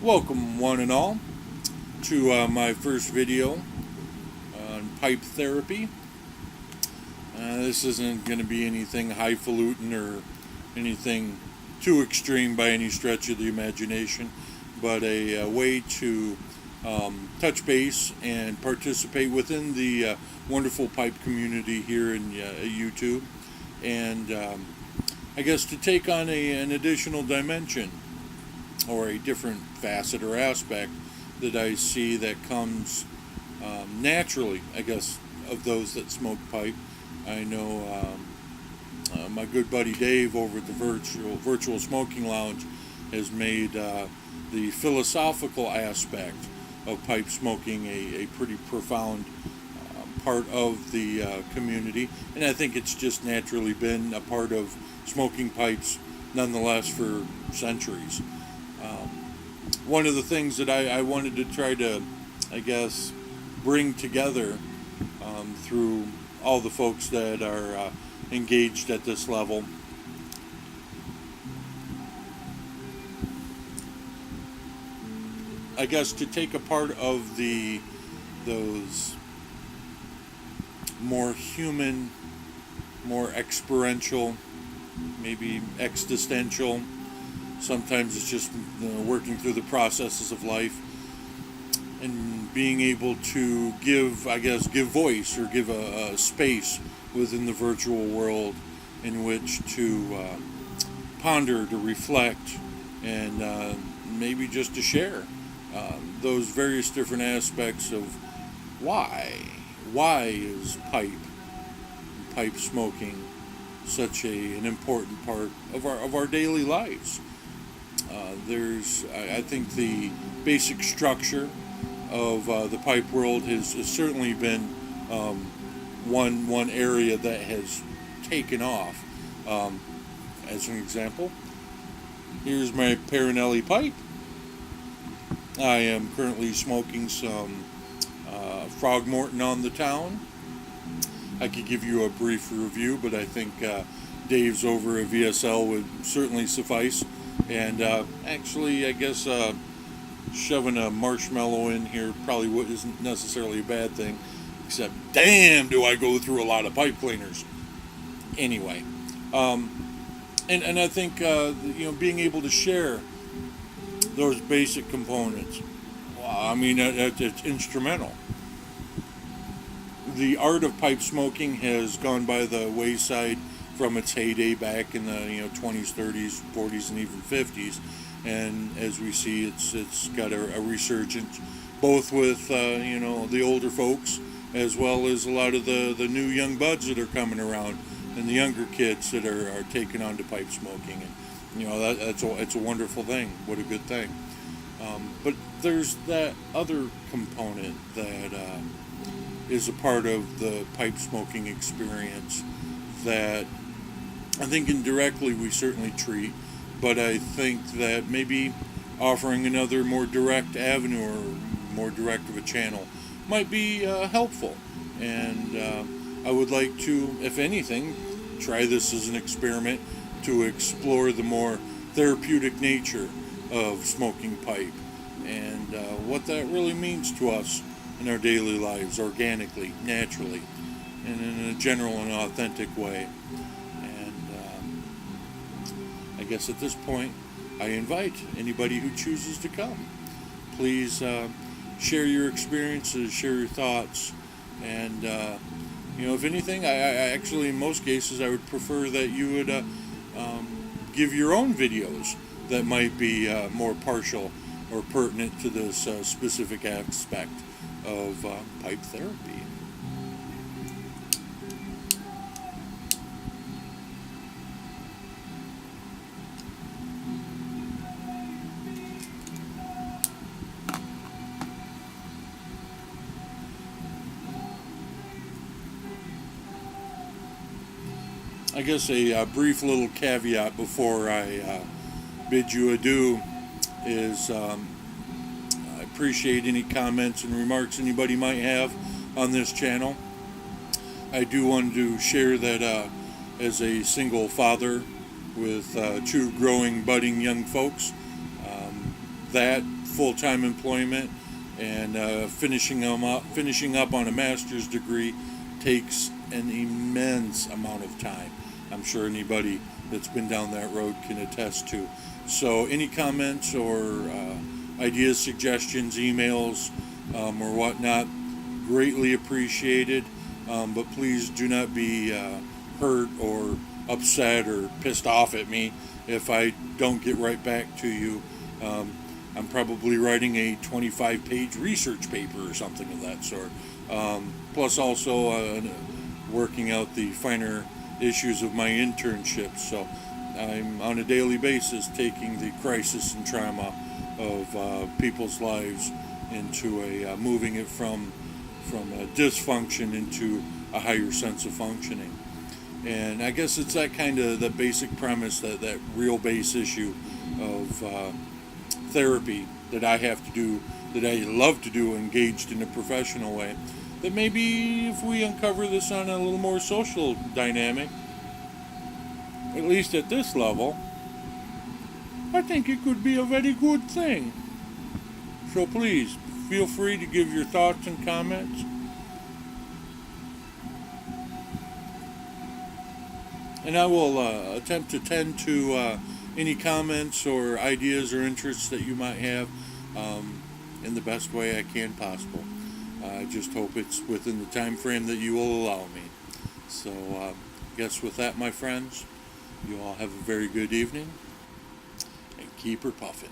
Welcome one and all to my first video on pipe therapy. This isn't going to be anything highfalutin or anything too extreme by any stretch of the imagination, but a way to touch base and participate within the wonderful pipe community here in YouTube, and I guess to take on an additional dimension or a different facet or aspect that I see that comes naturally, I guess, of those that smoke pipe. I know my good buddy Dave over at the virtual smoking lounge has made the philosophical aspect of pipe smoking a pretty profound part of the community, and I think it's just naturally been a part of smoking pipes nonetheless for centuries. One of the things that I wanted to try to, I guess, bring together through all the folks that are engaged at this level I guess to take a part of those more human, more experiential, maybe existential. Sometimes it's just working through the processes of life and being able to give voice or give a space within the virtual world in which to ponder, to reflect, and maybe just to share those various different aspects of why is pipe smoking such an important part of our daily lives. I think the basic structure of the pipe world has certainly been one area that has taken off. As an example, here's my Parinelli pipe. I am currently smoking some Frogmorton on the Town. I could give you a brief review, but I think Dave's over at VSL would certainly suffice. And actually, I guess shoving a marshmallow in here probably isn't necessarily a bad thing, except damn do I go through a lot of pipe cleaners. Anyway, and I think being able to share those basic components, I mean, it's instrumental. The art of pipe smoking has gone by the wayside from its heyday back in the 20s, 30s, 40s, and even 50s, and as we see, it's got a resurgence, both with the older folks as well as a lot of the new young buds that are coming around, and the younger kids that are taking on to pipe smoking, and it's a wonderful thing. What a good thing. But there's that other component that is a part of the pipe smoking experience that I think indirectly we certainly treat, but I think that maybe offering another more direct avenue or more direct of a channel might be helpful. And I would like to, if anything, try this as an experiment to explore the more therapeutic nature of smoking pipe and what that really means to us in our daily lives, organically, naturally, and in a general and authentic way. And I guess at this point, I invite anybody who chooses to come. Please share your experiences, share your thoughts, and if anything, I actually, in most cases, I would prefer that you would give your own videos that might be more partial or pertinent to this specific aspect of pipe therapy. I guess a brief little caveat before I bid you adieu is I appreciate any comments and remarks anybody might have on this channel. I do want to share that as a single father with two growing, budding young folks, that full-time employment, and finishing up on a master's degree takes an immense amount of time. I'm sure anybody that's been down that road can attest to. So any comments or ideas, suggestions, emails, or whatnot, greatly appreciated. But please do not be hurt or upset or pissed off at me if I don't get right back to you. I'm probably writing a 25-page research paper or something of that sort. Plus also working out the finer issues of my internship. So I'm on a daily basis taking the crisis and trauma of people's lives into moving it from a dysfunction into a higher sense of functioning. And I guess it's that kind of the basic premise, that real base issue of therapy that I have to do, that I love to do, engaged in a professional way, that maybe if we uncover this on a little more social dynamic, at least at this level, I think it could be a very good thing. So please, feel free to give your thoughts and comments. And I will attempt to tend to any comments or ideas or interests that you might have in the best way I can possible. I just hope it's within the time frame that you will allow me. So I guess with that, my friends, you all have a very good evening, and keep her puffing.